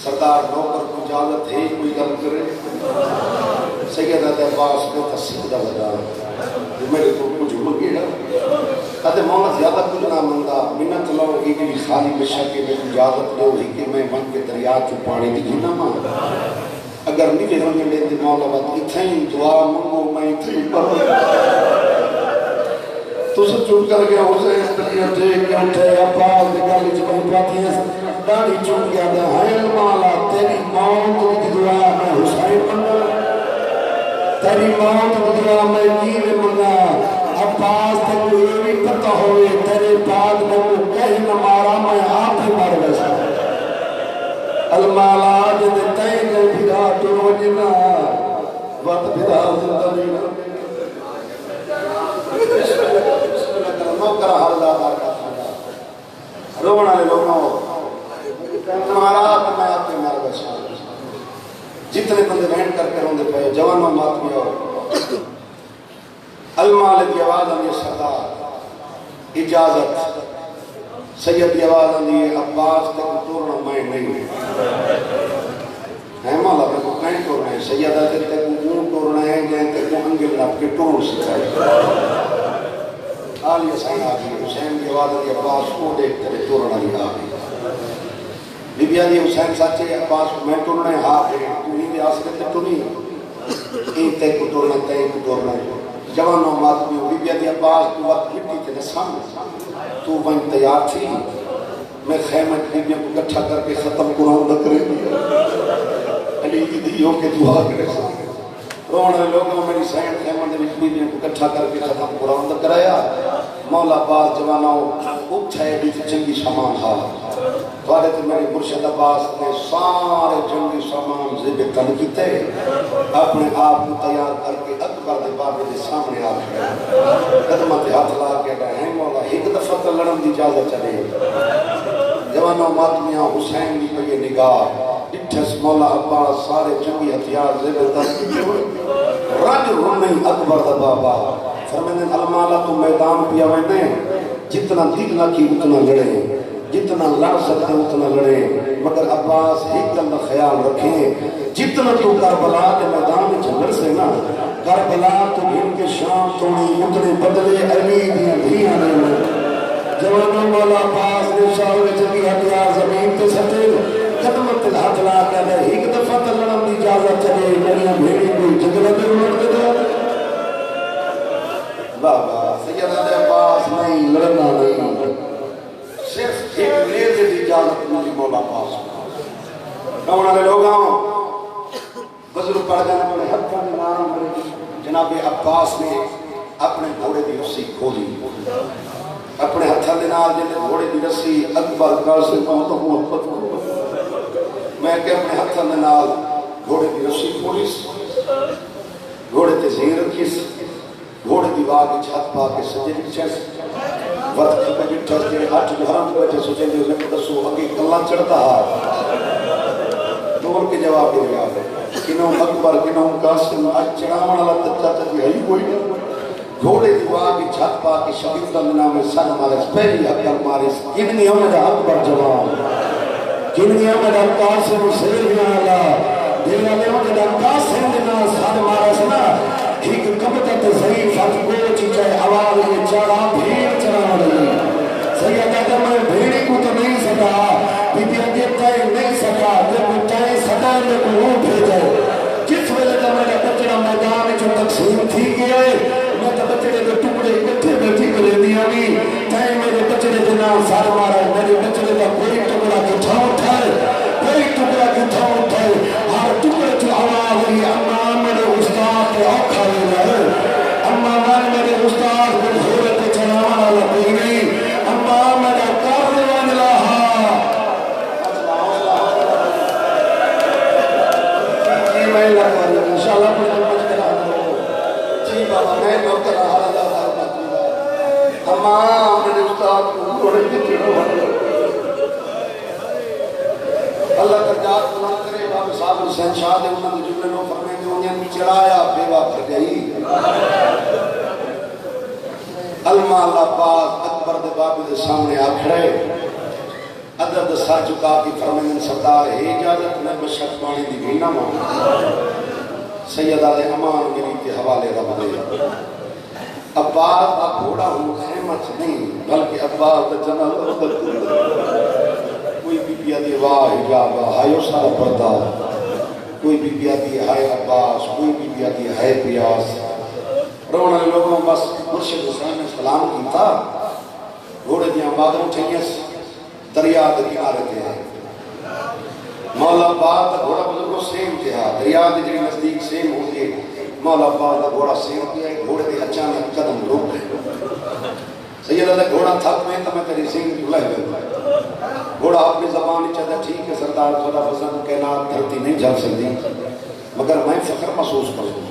سردار نوکر کو اجازت ہے کوئی گل کرے سیدہ عباس کو تصدیق لگا میرے کو کچھ منگی ہے کہتے مولا زیادہ کچھ نہ منگا منت لو ایک بھی خالی بشا کے میں اجازت دو ہی کہ میں من کے دریا چو پانی دی نہ مانگ اگر نہیں لے رنگے لیتے مولا بات اتھیں دعا منگو میں اتھیں پر تو سب چھوٹ کر گیا حسین دنیا ٹھیک اٹھے عباس نکالی جمعی پاتی ہیں داڑھی چھوٹ گیا دے حیل مولا تیری موت کی دعا میں حسین منگا تیری موت کی دعا میں کیلے منگا عباس تک یہ بھی پتہ ہوئے تیرے بعد میں کو کہیں نہ مارا میں آپ ہی مار ویسا المالا جدے تین گئے بھیدا تو وجنا وقت بھیدا زندہ نہیں نوکر حالدہ دار کا خاندہ رونا لے لوگوں ہمارا میں آپ کے مار ویسا جتنے بندے بہن کر کے روندے پہ جوانوں مات بھی ہو المال کی آواز آنی سردار اجازت سید کی آواز آنی عباس تک توڑنا میں نہیں ہے مولا میں کو کہیں توڑنا ہے سیدہ تک اون توڑنا ہے جہاں تک وہ انگل نپ کے توڑ سکھائے آلیہ سائن آگئی حسین کی آواز آنی عباس کو دیکھ ترے توڑنا نہیں آگئی بی بی آدھی حسین ساتھے عباس میں توڑنا ہے ہاں تو ہی دے آسکتے تے تو نہیں این تے کو توڑنا ہے جوانوں مات میں بی بی آدھی عباس تو وقت مٹی تے نسان تو وہیں تیار تھی میں خیمہ بیبیوں کو کٹھا کر کے ختم قرآن نہ کرے علی کی دیوں کے دعا کرے رونا لوگوں میری سین خیمہ نے بیبیوں کو کٹھا کر کے ختم قرآن نہ کرایا مولا عباس جوانوں اٹھائے بھی چنگی سامان ہا توارے تو میری مرشد عباس نے سارے جنگی سامان زیب تن کیتے اپنے آپ کو تیار کر کے اکبر دے بابے دے سامنے آ گئے قدمت ہاتھ لا کے گئے ہیں مولا ایک دفعہ تو لڑن دی اجازت چلے جوانوں ماتمیاں حسین کی پہ یہ نگاہ اٹھس مولا عباس سارے جنگی ہتھیار زیب تن کیتے رج رنی اکبر دے بابا فرمائنے المالا تو میدان پیا میں جتنا دل نہ کی اتنا لڑے جتنا لڑ سکتے اتنا لڑے مگر عباس ایک دن خیال رکھیں جتنا تو کربلا کے میدان میں جھگڑ سے نا کربلا تو گھن کے شام توڑی اتنے بدلے علی دیا دھیاں نے جوانوں والا عباس نے شاہ میں چلی ہتھیار زمین تے سٹے قدمت ہاتھ لا کے دے ایک دفعہ تو لڑن دی اجازت چلے میری بھیڑی کوئی جھگڑا دے اڑتے دے بابا سیدہ عباس نہیں لڑنا نہیں صرف ایک لیزے دی اجازت مجھے مولا پاس رونا لے لوگاں بزرگ پڑھ جانے والے حد کا نام جناب عباس نے اپنے گھوڑے دی رسی کھولی اپنے ہتھا دے نال جنے گھوڑے دی رسی اکبر قاسم تو محبت میں کہ اپنے ہتھا دے نال گھوڑے دی رسی کھولی گھوڑے تے زین رکھی گھوڑے دی واگ چھت پا کے سجے چس وقت پہ جٹھا کے 8 گھرم پہ بیٹھے سوچیں دے انہیں دسو اگے کلا چڑھتا بول کے جواب دے گا کنوں اکبر کنوں قاسم چڑھاون والا چاچا جی ہے کوئی گھوڑے دی واہ کی چھت پا کے شبیر کا نام سن مارے پہلی اکبر مارے کنی ہمیں اکبر جواب کنی ہمیں قاسم شیر والا دل والے ہمیں قاسم دنا سن مارا سنا ایک کبت ضعیف کو چیچے آواز یہ چڑھا بھیڑ چڑھا رہی سیدہ میں بھیڑی کو تو نہیں سکا بی بی دیتا نہیں سکا جب چاہے سدا میں کو وہ بھیجے جس ویلے کا میرا بچڑا میدان جو تقسیم تھی گئے میں تو بچڑے کے ٹکڑے اکٹھے بیٹھی کرے دیا نہیں چاہے میرے بچڑے کے نام سار مارا میرے بچڑے کا کوئی ٹکڑا کٹھا اٹھائے کوئی ٹکڑا کٹھا اٹھائے ہر ٹکڑے کی آواز ہوئی اما میرے استاد پہ اوکھا لے رہے اما میرے استاد کو گھوڑے پہ چڑھانا والا کوئی نہیں اما میرا کارنوان لہا جی میں لگا رہا ہوں انشاءاللہ اپنے نمج کرا دو جی بابا میں نوکر حال اللہ تعالیٰ اما میرے استاد کو گھوڑے پہ چڑھانا اللہ درجات بنا کرے بابا صاحب حسین شاہ دے انہوں نے جملے نو فرمے دے انہیں بھی چڑھایا بیوہ بھر گئی علمہ اللہ پاک اکبر دے بابی دے سامنے آ کھڑے ادھر دے سر چکا کی فرمین سردار ہے اجازت میں بشک پانی دی بھی نہ مانگ سیدہ دے امان میری کے حوالے رب دے عباس دا گھوڑا ہوں خیمت نہیں بلکہ عباس دا جنال کوئی بی بی آدھی واہ حجاب ہائیو سارا پردہ کوئی بی بی آدھی ہائے عباس کوئی بی بی آدھی ہائے پیاس رونا لوگوں بس مرشد حسین نے سلام کی تھا گھوڑے دیاں بادروں چاہیے دریا دے کنارے تھے مولا پاک دا گھوڑا بزرگوں سیم تھا دریا دے جنہیں نزدیک سیم ہو گئے مولا پاک دا گھوڑا سیم کیا ہے گھوڑے دے اچانک قدم روک گئے سیدہ دے گھوڑا تھک میں تو میں تیری سنگ لے گئے گھوڑا اپنی زبان چاہتا ہے ٹھیک ہے سردار تھوڑا وزن کائنات دھرتی نہیں جل سکتی مگر میں فخر محسوس کروں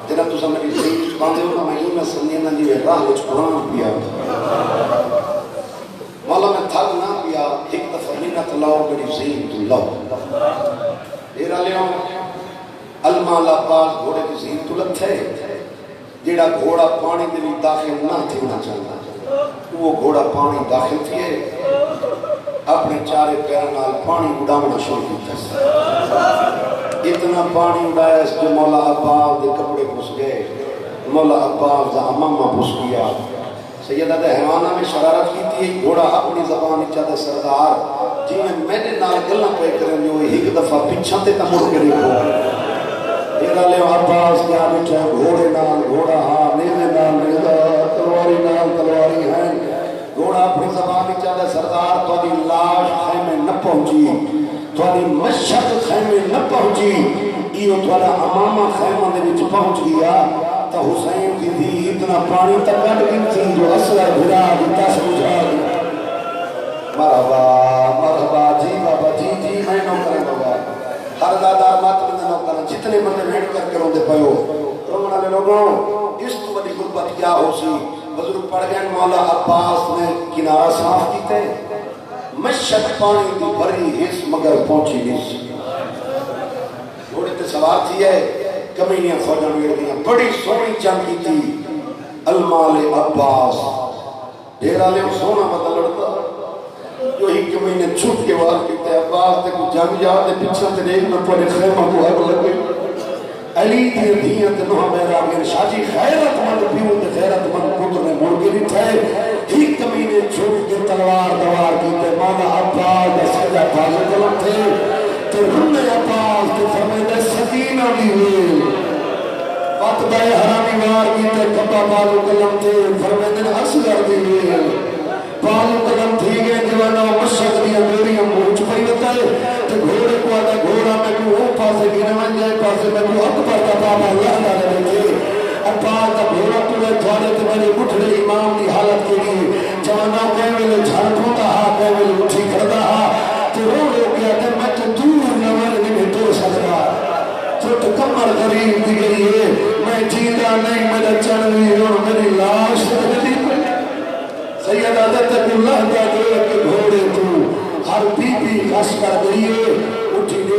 جنہاں تو سمجھے سنگ باندھے ہونا میں ہی میں سنینا جی راہ وچ قرآن پیا مولا میں تھک نہ پیا ایک دفعہ منت لاؤ میری زین تو لاؤ دیرہ لے علمہ اللہ پاک گھوڑے کی زین تو لتھے جیڑا گھوڑا پانی دے بھی داخل نہ تھینا چاہتا وہ گھوڑا پانی داخل تھے اپنے چارے پیرنال پانی اڑاونا شروع کیتا اتنا پانی اڑایا اس جو مولا عباس دے کپڑے پھس گئے مولا عباس دا امامہ پھس گیا سیدہ دے حیوانہ میں شرارت کی تھی گھوڑا اپنی زبان چاہتا سردار جی میں نے نال گلنا پہ کریں جو ایک دفعہ پیچھا تے تمر کرے ہو میرا لے عباس کیا بچھا گھوڑے نال گھوڑا ہاں نیزے نال نیزہ تلواری نال تلواری ہیں گھوڑا اپنی زبان چاہتا سردار تو دی لاش خیمے نہ پہنچی تو دی مشہد خیمے نہ پہنچی ایو تھوڑا امامہ خیمہ دے وچ پہنچ گیا تو حسین کی دی اتنا پانی تک کٹ گئی تھی جو اصغر بھرا دیتا سمجھا گیا مرحبا مرحبا جی بابا جی جی میں نو کریں بابا ہر دادار مات بندے نو کریں جتنے بندے بھیڑ کر کے روندے پہو رونا لے لوگوں اس تو بڑی غربت کیا ہو سی بزرگ پڑھ گئے مولا عباس نے کنارہ صاف کیتے مشہد پانی دی بھری حص مگر پہنچی نہیں گھوڑے تے سوار تھی ہے کمینیاں فوجاں ویڑ دیاں بڑی سونی جنگ کی تھی المال عباس ڈیرہ لے سونا بدل لڑتا جو ہی کمینے چھپ کے وار کیتے عباس تے کو جنگ جا دے پیچھا تے دیکھ میں پڑے خیمہ کو ہے لگے علی دی دیاں تے نوہ میرا میر شاجی خیرت مند پیوں تے خیرت مند پتر نے مڑ کے نہیں تھے ہی کمینے چھپ کے تلوار دوار کیتے مانا عباس دا سجا تازے قلم تھے تے ہنے عباس تے فرمیدے سکینہ بھی ہوئے وقت دائے حرامی وار کیتے کبا بالو قلم تھے فرمیدے اصغر بھی ہوئے بالو قلم تھی گئے جوانا مشک دیا میریاں موچ پہی بتا ہے تو گھوڑے کو آتا گھوڑا میں کو وہ پاسے گینے من جائے پاسے میں کو اکبر کا بابا اللہ تعالیٰ بیٹھے عباس کا گھوڑا پورے تھوڑے تو میرے اٹھڑے امام کی حالت کے لیے جوانا کہے ملے جھڑ پھوتا ہا کہے ملے اٹھی کردہ ہا تو رو رو گیا کہ میں تو دور نہ مرنے میں تو سکتا چھوٹ کمر غریب دی گئی ہے میں جیدہ نہیں میرا چڑھوی رو میری لاش دی سید عدد اللہ کا دے کہ گھوڑے تو ہر بی بی خاص کر گئی ہے اٹھی دے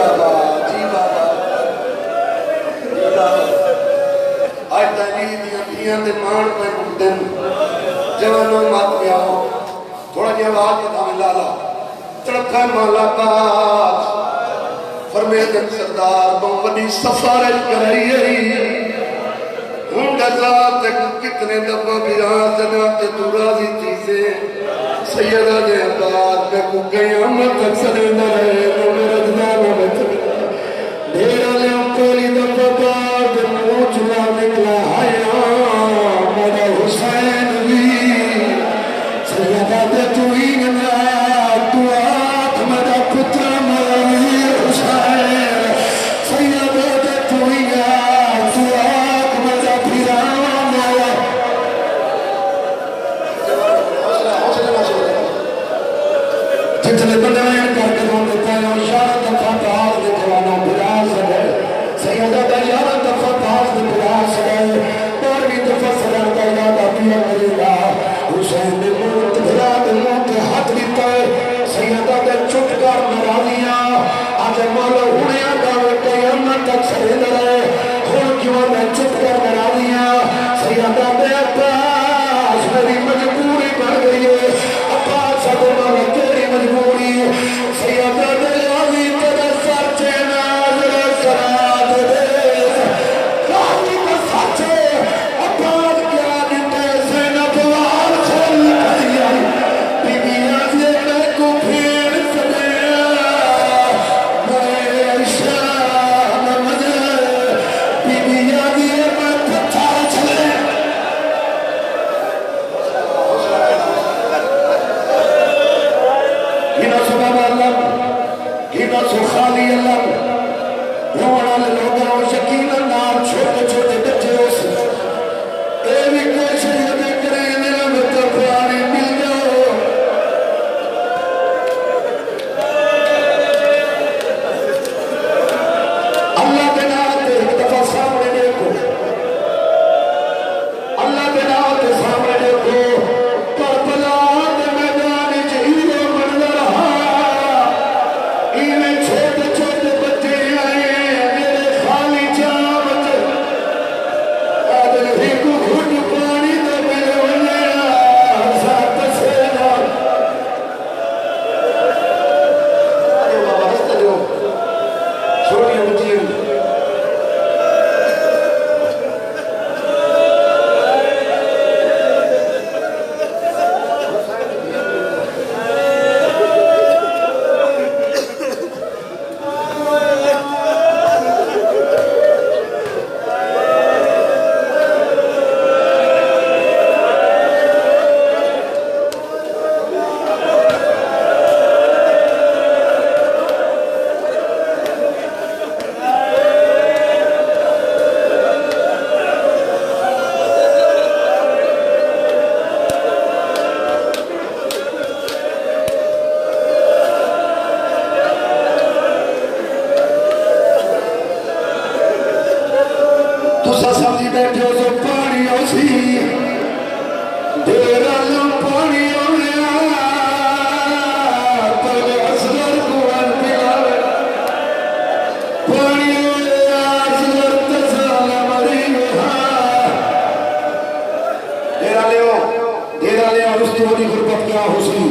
بابا جی بابا جی بابا آج تیری دیاں دیاں دے مان پہ مقدن جوانوں مات پہ آؤ تھوڑا جی آواز یہ تھا لالا تڑپا مالا پاس فرمیدن سردار بہنی سفارش کرائی ہوں ذات کتنے دفعہ بیان جنات تو راضی چیزیں سیدہ دے عباد میں کو قیامت تک سرندہ رہے تو میرا جنابہ میں چکتا میرا لئے پہلی دفعہ بعد موجلہ نکلا آیا میرا حسین بھی سیدہ دے تو ہی نمرا تو آت میرا پتر مرائی حسین سیدہ دے تو ہی آت تو آت میرا پیران مولا جتنے بندائیں کر کے دوں دیتا ہے یارہ دفعہ پاس دے جوانا بلا سکے سیدہ دا یارہ دفعہ پاس دے بلا سکے بارہویں دفعہ سلام کا یادہ پیا کریگا حسین نے موت بھرا دے موت ہاتھ دیتا ہے سیدہ دے چھٹ کر مرادیاں آج مولا ہونیا داوے قیامت تک سرندہ رہے خون کیوں میں چھٹ کر مرادیاں سیدہ دے پاس میری مجبوری بڑھ گئی ہے اپاس اگر مولا تیری مجبوری سیدہ دے آوی تیرے سر چینا ذرا سرات دے آوی تو سچے اپاس کیا دیتے زینب وار چھل کھائی بی بی آجے میں کو پھیر سدیا میں عشاء نمج بی بی آجے میں پتھر چھلے گینا سبب اللہ گینا سو خالی اللہ رونا لوگوں شکین نار چھوٹے چھوٹے بچے ہو سے اے بھی کوئی شریع میں کریں میں تو پیاری مل جاؤ اللہ کے نام تے ایک دفعہ سامنے دیکھو اللہ کے نام تے سامنے دیکھو کربلا دے میدان جہیرو منظر ایویں چھوٹے چھوٹے بچے آئے میرے خالی جام آدھے ایک گھٹ پانی دے میرے ونیا ساتھ سینا آئے بابا ہستا جو چھوٹی بچی تسا سمجھی بیٹھے ہو تو پانی ہو سی دیرا لم پانی ہو رہا پہلے اصغر کو انتظار پانی ہو رہا اصغر تسال مری دیرا لے اور اس کی بڑی غربت کیا حسین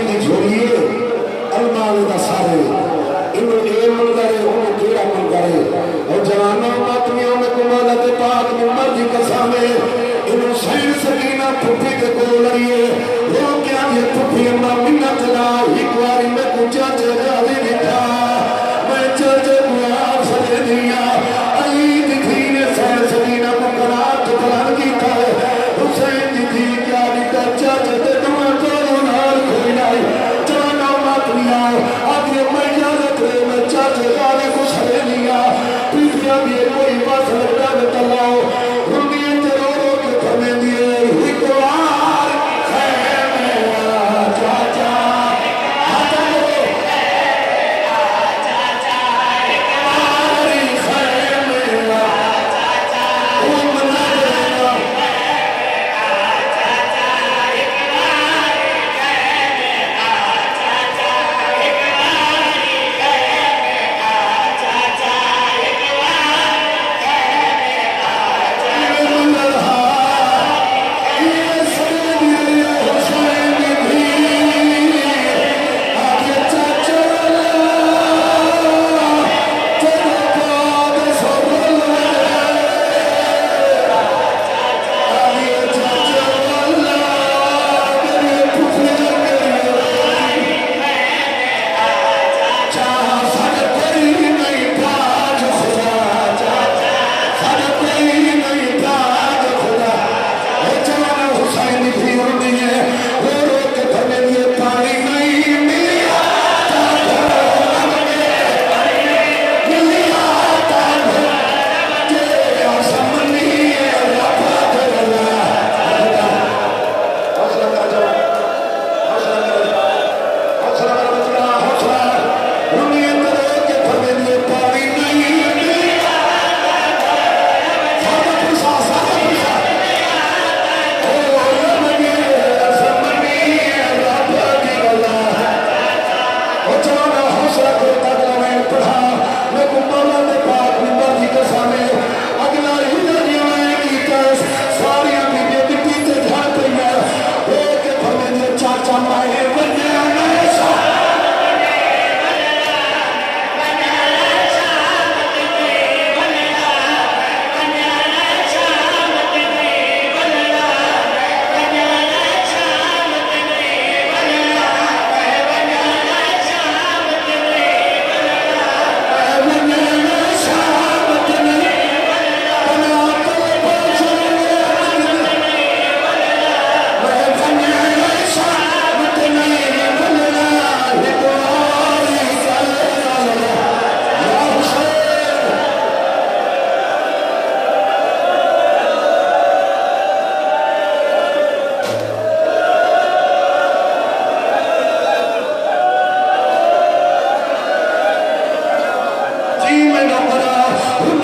نے چھوڑیے المال دا سارے انہوں اے منظر ہے انہوں کیڑا منظر ہے اور جوانوں ماتمیوں میں کمالت پاک میں مرضی قسامے انہوں سین سکینہ پھپی کے کو لڑیے وہ کیا یہ پھپی امہ منت لا ہکواری میں کچھا چاہی نکھا میں چاہے گواب سجے دیا علی دکھی نے سین سکینہ مقرات پلان کی تھا حسین دکھی کیا نکا چاہتے دماغ کو نار کھوئی لائی جوانوں ماتمیوں آگے میں اجازت رہے میں چاہتے گانے کو سرے لیا پیسیا بھی کوئی بس لگتا ہے تلاؤ رنگیت رو رو کے کھنے دیئے ہکوار خیر عظیم نقرہ